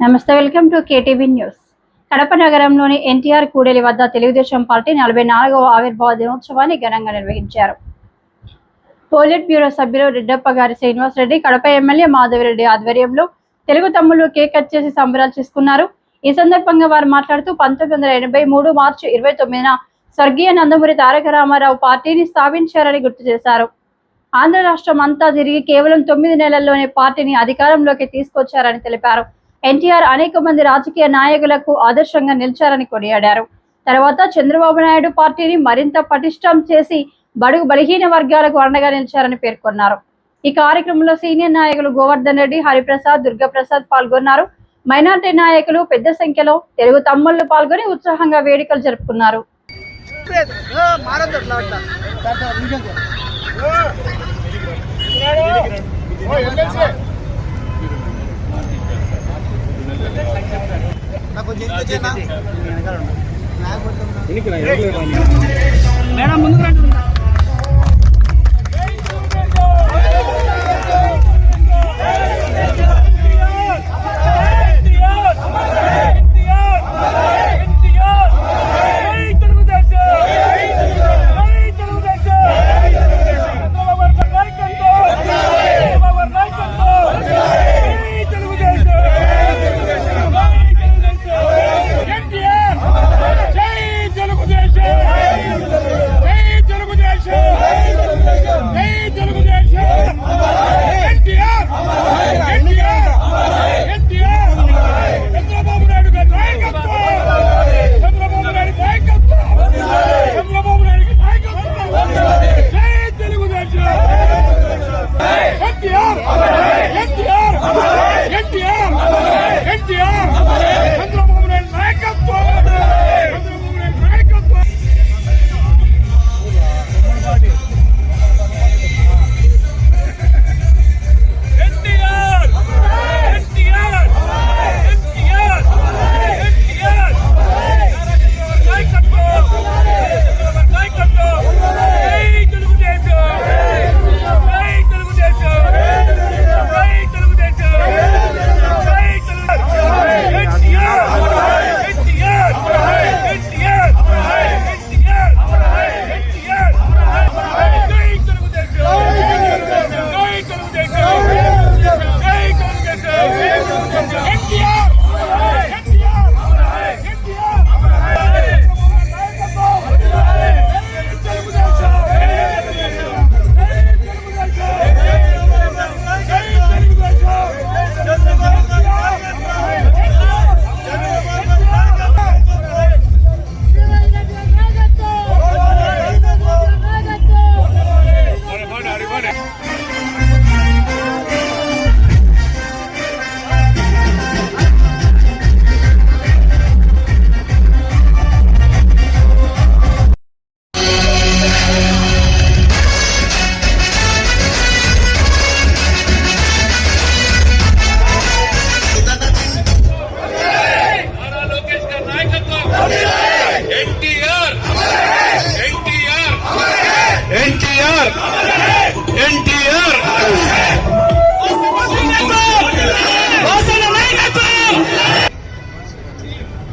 నమస్తే, welcome to KTV news. Kadapa నగరంలోని ఎన్టీఆర్ కూడలి వద్ద తెలుగుదేశం పార్టీ 44వ ఆవిర్భావ దినోత్సవాన్ని ఘనంగా నిర్వహించారు. పోలిట్ బ్యూరో సభ్యులు రెడ్డప్ప గారి శ్రీనివాస్ రెడ్డి, కడప ఎమ్మెల్యే మాధవిరెడ్డి ఆధ్వర్యంలో తెలుగు తమ్ముళ్లు కేక్ కట్ చేసి సంబరాలు చేసుకున్నారు. ఈ సందర్భంగా వారు మాట్లాడుతూ 1983 మార్చి 29న స్వర్గీయ నందమూరి తారక రామారావు పార్టీని స్థాపించారని గుర్తు చేశారు. ఆంధ్ర రాష్ట్రం అంతా తిరిగి కేవలం 9 నెలల్లోనే పార్టీని అధికారంలోకి తీసుకొచ్చారని తెలిపారు. ఎన్టీఆర్ అనేక మంది రాజకీయ నాయకులకు ఆదర్శంగా నిలిచారని కొనియాడారు. తర్వాత చంద్రబాబు నాయుడు పార్టీని మరింత పటిష్టం చేసి బడుగు బలహీన వర్గాలకు అండగా నిలిచారని పేర్కొన్నారు. ఈ కార్యక్రమంలో సీనియర్ నాయకులు గోవర్ధన్ రెడ్డి, హరిప్రసాద్, దుర్గాప్రసాద్ పాల్గొన్నారు. మైనార్టీ నాయకులు పెద్ద సంఖ్యలో తెలుగు తమ్ముళ్లు పాల్గొని ఉత్సాహంగా వేడుకలు జరుపుకున్నారు. మేడం ముందుకు రండి.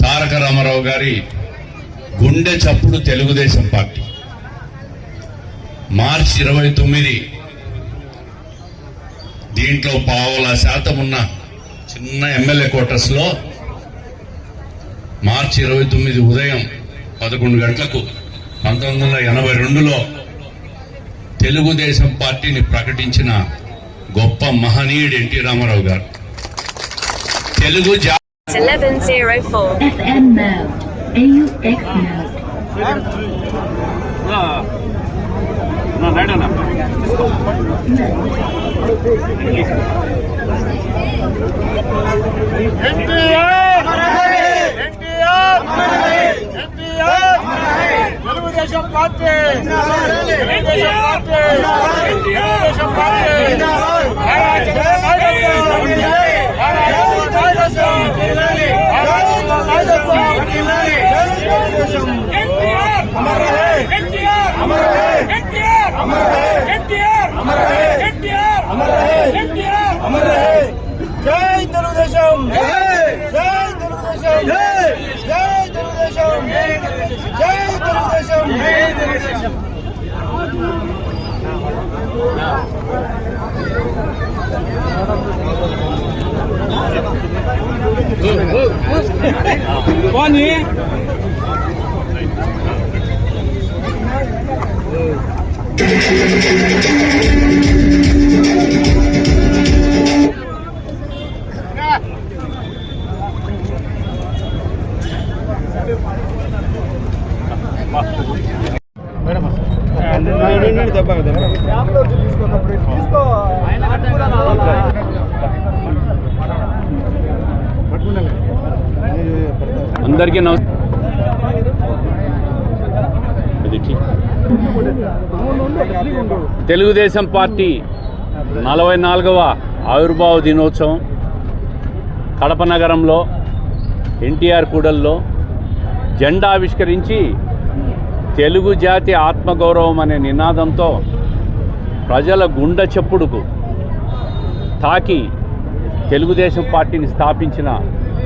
తారక రామారావు గారి గుండె చప్పుడు తెలుగుదేశం పార్టీ. మార్చి 29 దీంట్లో 0.5% ఉన్న చిన్న ఎమ్మెల్యే క్వార్టర్స్ లో మార్చి 29 ఉదయం 11 గంటలకు 1982లో తెలుగుదేశం పార్టీని ప్రకటించిన గొప్ప మహనీయుడు ఎన్టీ రామారావు గారు. Telugu 1104 FM mode, AUX mode. Telugu Desam party जय తెలుగుదేశం పోనీ అందరికీ తెలుగుదేశం పార్టీ 44వ ఆవిర్భావ దినోత్సవం కడప నగరంలో ఎన్టీఆర్ కూడల్లో జెండా ఆవిష్కరించి తెలుగు జాతి ఆత్మగౌరవం అనే నినాదంతో ప్రజల గుండె చప్పుడుకు తాకి తెలుగుదేశం పార్టీని స్థాపించిన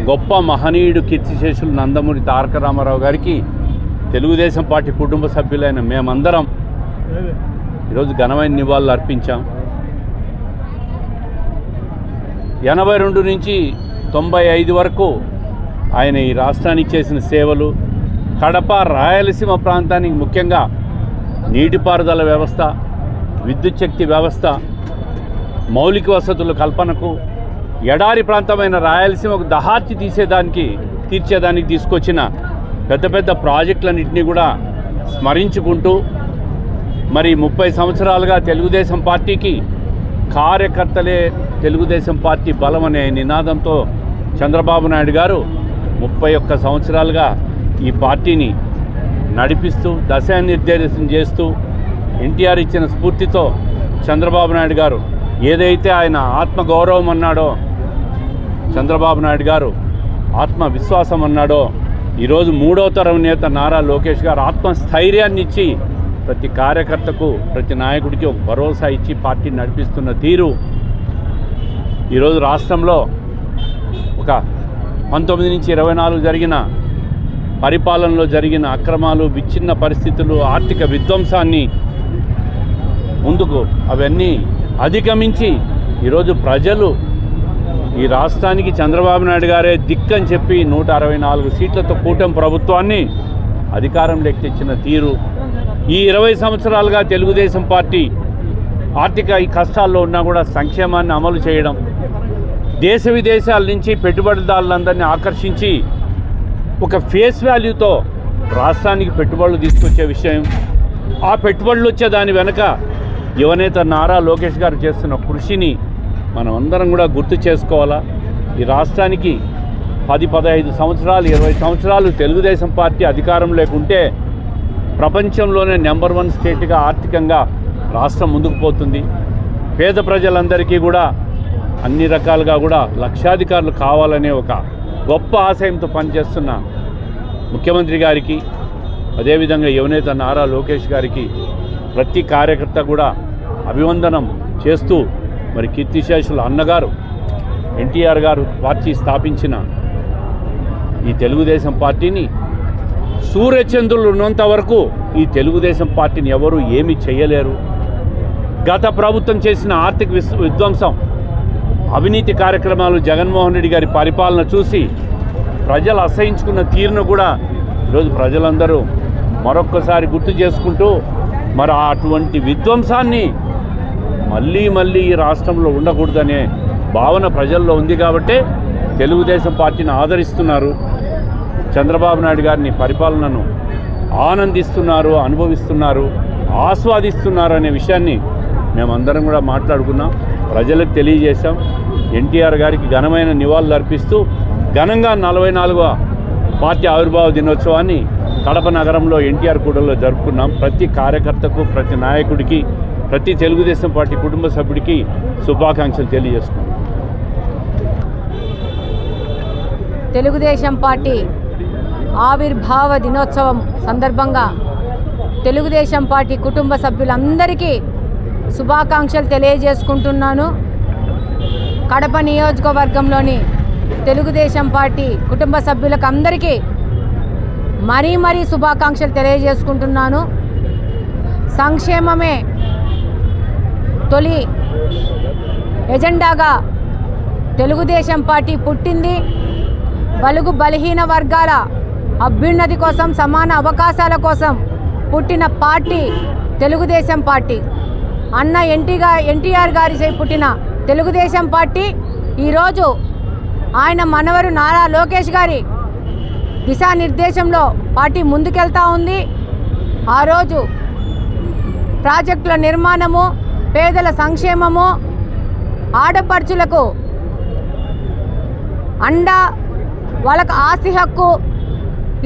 గొప్ప మహనీయుడు కీర్తిశేషులు నందమూరి తారక రామారావు గారికి తెలుగుదేశం పార్టీ కుటుంబ సభ్యులైన మేమందరం ఈరోజు ఘనమైన నివాళులు అర్పించాం. 82 నుంచి 95 వరకు ఆయన ఈ రాష్ట్రానికి చేసిన సేవలు, కడప రాయలసీమ ప్రాంతానికి ముఖ్యంగా నీటిపారుదల వ్యవస్థ, విద్యుత్ శక్తి వ్యవస్థ, మౌలిక వసతుల కల్పనకు, ఎడారి ప్రాంతమైన రాయలసీమకు దహార్చి తీర్చేదానికి తీసుకొచ్చిన పెద్ద పెద్ద ప్రాజెక్టులన్నింటినీ కూడా స్మరించుకుంటూ మరి 30 సంవత్సరాలుగా తెలుగుదేశం పార్టీకి కార్యకర్తలే తెలుగుదేశం పార్టీ బలం అనే నినాదంతో చంద్రబాబు నాయుడు గారు 31 సంవత్సరాలుగా ఈ పార్టీని నడిపిస్తూ దశానిర్దేశం చేస్తూ ఎన్టీఆర్ ఇచ్చిన స్ఫూర్తితో చంద్రబాబు నాయుడు గారు ఏదైతే ఆయన ఆత్మగౌరవం అన్నాడో, చంద్రబాబు నాయుడు గారు ఆత్మవిశ్వాసం అన్నాడో, ఈరోజు 3వ తరం నేత నారా లోకేష్ గారు ఆత్మస్థైర్యాన్ని ఇచ్చి ప్రతి కార్యకర్తకు, ప్రతి నాయకుడికి ఒక భరోసా ఇచ్చి పార్టీని నడిపిస్తున్న తీరు ఈరోజు రాష్ట్రంలో ఒక 19 నుంచి 24 జరిగిన పరిపాలనలో జరిగిన అక్రమాలు, విచ్ఛిన్న పరిస్థితులు, ఆర్థిక విధ్వంసాన్ని ముందుకు అవన్నీ అధిగమించి ఈరోజు ప్రజలు ఈ రాష్ట్రానికి చంద్రబాబు నాయుడు గారే దిక్కని చెప్పి 164 సీట్లతో కూటమి ప్రభుత్వాన్ని అధికారంలోకి తెచ్చిన తీరు, ఈ 20 సంవత్సరాలుగా తెలుగుదేశం పార్టీ ఆర్థిక ఈ కష్టాల్లో ఉన్నా కూడా సంక్షేమాన్ని అమలు చేయడం, దేశ విదేశాల నుంచి పెట్టుబడిదారులందరినీ ఆకర్షించి ఒక ఫేస్ వాల్యూతో రాష్ట్రానికి పెట్టుబడులు తీసుకొచ్చే విషయం, ఆ పెట్టుబడులు వచ్చే దాని వెనక యువనేత నారా లోకేష్ గారు చేస్తున్న కృషిని మనం అందరం కూడా గుర్తు చేసుకోవాలా. ఈ రాష్ట్రానికి 10-15 సంవత్సరాలు 20 సంవత్సరాలు తెలుగుదేశం పార్టీ అధికారం లేకుంటే ప్రపంచంలోనే నెంబర్ 1 స్టేట్గా ఆర్థికంగా రాష్ట్రం ముందుకు పోతుంది. పేద ప్రజలందరికీ కూడా అన్ని రకాలుగా కూడా లక్షాధికారులు కావాలనే ఒక గొప్ప ఆశయంతో పనిచేస్తున్న ముఖ్యమంత్రి గారికి, అదేవిధంగా యువనేత నారా లోకేష్ గారికి ప్రతి కార్యకర్త కూడా అభివందనం చేస్తూ మరి కీర్తిశేషుల అన్నగారు ఎన్టీఆర్ గారు పార్టీ స్థాపించిన ఈ తెలుగుదేశం పార్టీని సూర్యచంద్రులు ఉన్నంత వరకు ఈ తెలుగుదేశం పార్టీని ఎవరు ఏమీ చేయలేరు. గత ప్రభుత్వం చేసిన ఆర్థిక విధ్వంసం, అవినీతి కార్యక్రమాలు, జగన్మోహన్ రెడ్డి గారి పరిపాలన చూసి ప్రజలు అసహించుకున్న తీరును కూడా ఈరోజు ప్రజలందరూ మరొక్కసారి గుర్తు చేసుకుంటూ మరి అటువంటి విధ్వంసాన్ని మళ్ళీ ఈ రాష్ట్రంలో ఉండకూడదనే భావన ప్రజల్లో ఉంది కాబట్టే తెలుగుదేశం పార్టీని ఆదరిస్తున్నారు, చంద్రబాబు నాయుడు గారిని పరిపాలనను ఆనందిస్తున్నారు, అనుభవిస్తున్నారు, ఆస్వాదిస్తున్నారు అనే విషయాన్ని మేమందరం కూడా మాట్లాడుకున్నాం, ప్రజలకు తెలియజేశాం. ఎన్టీఆర్ గారికి ఘనమైన నివాళులు అర్పిస్తూ ఘనంగా 44వ పార్టీ ఆవిర్భావ దినోత్సవాన్ని కడప నగరంలో ఎన్టీఆర్ కూడల్లో జరుపుకున్నాం. ప్రతి కార్యకర్తకు, ప్రతి నాయకుడికి, ప్రతి తెలుగుదేశం పార్టీ కుటుంబ సభ్యుడికి శుభాకాంక్షలు తెలియజేస్తున్నాం. తెలుగుదేశం పార్టీ ఆవిర్భావ దినోత్సవం సందర్భంగా తెలుగుదేశం పార్టీ కుటుంబ సభ్యులందరికీ శుభాకాంక్షలు తెలియజేసుకుంటున్నాను. కడప నియోజకవర్గంలోని తెలుగుదేశం పార్టీ కుటుంబ సభ్యులకు అందరికీ మరీ శుభాకాంక్షలు తెలియజేసుకుంటున్నాను. సంక్షేమమే తొలి ఎజెండాగా తెలుగుదేశం పార్టీ పుట్టింది. బలుగు బలహీన వర్గాల అభ్యున్నతి కోసం, సమాన అవకాశాల కోసం పుట్టిన పార్టీ తెలుగుదేశం పార్టీ. అన్న ఎన్టీఆర్ గారి పుట్టిన తెలుగుదేశం పార్టీ ఈరోజు ఆయన మనవరు నారా లోకేష్ గారి దిశానిర్దేశంలో పార్టీ ముందుకెళ్తా ఉంది. ఆ రోజు ప్రాజెక్టుల నిర్మాణము, పేదల సంక్షేమము, ఆడపడుచులకు అండా, వాళ్ళకు ఆస్తి హక్కు,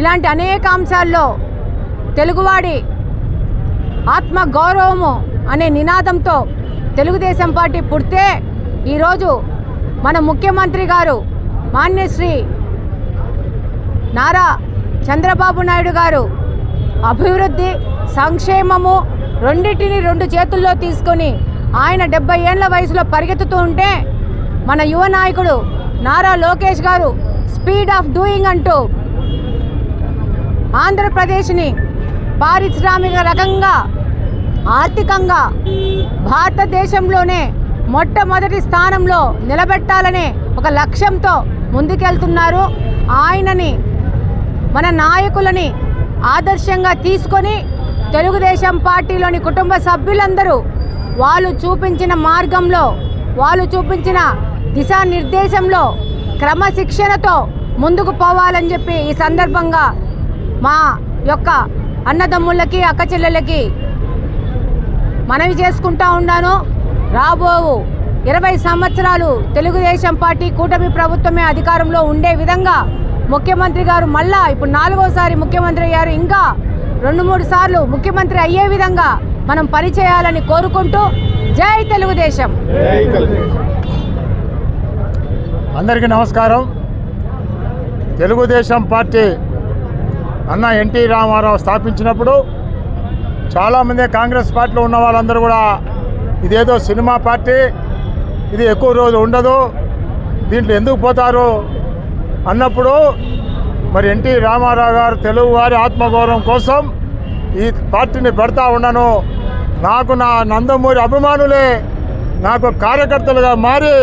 ఇలాంటి అనేక అంశాల్లో తెలుగువాడి ఆత్మ గౌరవము అనే నినాదంతో తెలుగుదేశం పార్టీ పుడితే ఈరోజు మన ముఖ్యమంత్రి గారు మాన్యశ్రీ నారా చంద్రబాబు నాయుడు గారు అభివృద్ధి, సంక్షేమము రెండింటిని రెండు చేతుల్లో తీసుకొని ఆయన 70 ఏళ్ల వయసులో పరిగెత్తుతూ ఉంటే మన యువ నాయకుడు నారా లోకేష్ గారు స్పీడ్ ఆఫ్ డూయింగ్ అంటూ ఆంధ్రప్రదేశ్ని పారిశ్రామిక రకంగా, ఆర్థికంగా భారతదేశంలోనే మొట్టమొదటి స్థానంలో నిలబెట్టాలనే ఒక లక్ష్యంతో ముందుకెళ్తున్నారు. ఆయనని, మన నాయకులని ఆదర్శంగా తీసుకొని తెలుగుదేశం పార్టీలోని కుటుంబ సభ్యులందరూ వాళ్ళు చూపించిన మార్గంలో, వాళ్ళు చూపించిన దిశానిర్దేశంలో క్రమశిక్షణతో ముందుకు పోవాలని చెప్పి ఈ సందర్భంగా మా యొక్క అన్నదమ్ములకి, అక్క చెల్లెళ్ళకి మనవి చేసుకుంటా ఉన్నాను. రాబో 20 సంవత్సరాలు తెలుగుదేశం పార్టీ కూటమి ప్రభుత్వమే అధికారంలో ఉండే విధంగా ముఖ్యమంత్రి గారు మళ్ళా ఇప్పుడు 4వసారి ముఖ్యమంత్రి అయ్యారు, ఇంకా 2-3 సార్లు ముఖ్యమంత్రి అయ్యే విధంగా మనం పనిచేయాలని కోరుకుంటూ జై తెలుగుదేశం. అందరికీ నమస్కారం. తెలుగుదేశం పార్టీ అన్న ఎన్టీ రామారావు స్థాపించినప్పుడు చాలామంది కాంగ్రెస్ పార్టీలో ఉన్న వాళ్ళందరూ కూడా ఇదేదో సినిమా పార్టీ, ఇది ఎక్కువ రోజు ఉండదు, దీంట్లో ఎందుకు పోతారు అన్నప్పుడు మరి ఎన్టీ రామారావు గారు తెలుగువారి ఆత్మగౌరవం కోసం ఈ పార్టీని పెడతా ఉన్నాను. నాకు నా నందమూరి అభిమానులే నాకు కార్యకర్తలుగా మారి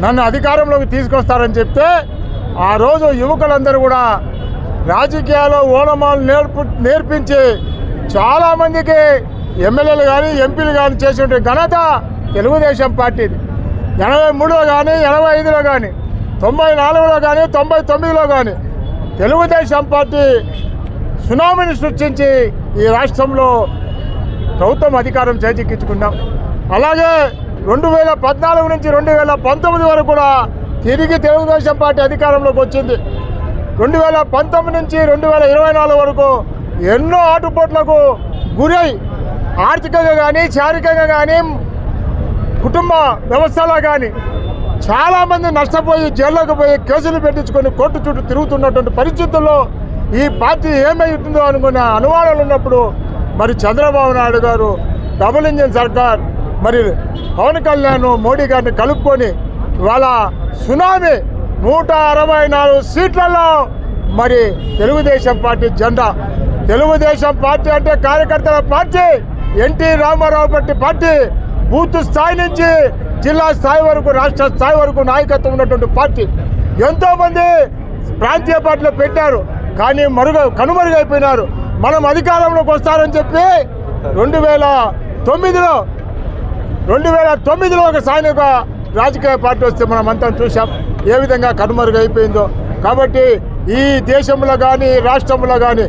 నన్ను అధికారంలోకి తీసుకొస్తారని చెప్తే ఆ రోజు యువకులందరూ కూడా రాజకీయాల్లో ఓనమాలు నేర్పించి చాలామందికి ఎమ్మెల్యేలు కానీ ఎంపీలు కానీ చేసిన ఘనత తెలుగుదేశం పార్టీది. 83లో కానీ, 85లో కానీ, 94లో కానీ, 99లో కానీ తెలుగుదేశం పార్టీ సునామీని సృష్టించి ఈ రాష్ట్రంలో ప్రభుత్వం అధికారం చేజిక్కించుకున్నాం. అలాగే 2014 నుంచి 2019 వరకు కూడా తిరిగి తెలుగుదేశం పార్టీ అధికారంలోకి వచ్చింది. 2019 నుంచి 2024 వరకు ఎన్నో ఆటుపోట్లకు గురై ఆర్థికంగా కానీ, శారీరకంగా కానీ, కుటుంబ వ్యవస్థలో కానీ చాలామంది నష్టపోయి జైల్లోకి పోయి కేసులు పెట్టించుకొని కోర్టు చుట్టూ తిరుగుతున్నటువంటి పరిస్థితుల్లో ఈ పార్టీ ఏమైతుందో అనుకునే అనుమానాలు ఉన్నప్పుడు మరి చంద్రబాబు నాయుడు గారు డబుల్ ఇంజిన్ సర్కార్ మరి పవన్ కళ్యాణ్ మోడీ గారిని కలుపుకొని ఇవాళ సునామీ 164 సీట్లలో మరి తెలుగుదేశం పార్టీ జెండా. తెలుగుదేశం పార్టీ అంటే కార్యకర్తల party, NT Rama Rao party booth స్థాయి నుంచి జిల్లా స్థాయి వరకు, రాష్ట్ర స్థాయి వరకు నాయకత్వం ఉన్నటువంటి పార్టీ. ఎంతోమంది ప్రాంతీయ పార్టీలో పెట్టారు కానీ కనుమరుగైపోయినారు. మనం అధికారంలోకి వస్తారని చెప్పి 2009లో ఒక సైనిక రాజకీయ పార్టీ వస్తే మనం అంతా చూసాం ఏ విధంగా కనుమరుగైపోయిందో. కాబట్టి ఈ దేశంలో కానీ, రాష్ట్రంలో కానీ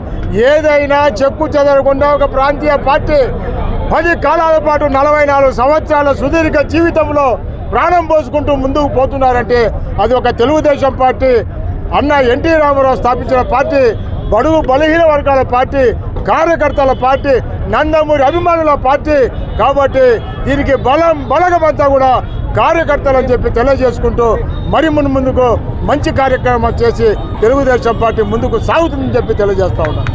ఏదైనా చెక్కు చెదరకుండా ఒక ప్రాంతీయ పార్టీ 10 కాలాల పాటు 44 సంవత్సరాల సుదీర్ఘ జీవితంలో ప్రాణం పోసుకుంటూ ముందుకు పోతున్నారంటే అది ఒక తెలుగుదేశం పార్టీ, అన్న ఎన్టీ రామారావు స్థాపించిన పార్టీ, బడుగు బలహీన వర్గాల పార్టీ, కార్యకర్తల పార్టీ, నందమూరి అభిమానుల పార్టీ. కాబట్టి దీనికి బలగమంతా కూడా కార్యకర్తలు అని చెప్పి తెలియజేసుకుంటూ మరి ముందుకు మంచి కార్యక్రమం చేసి తెలుగుదేశం పార్టీ ముందుకు సాగుతుందని చెప్పి తెలియజేస్తా ఉన్నాను.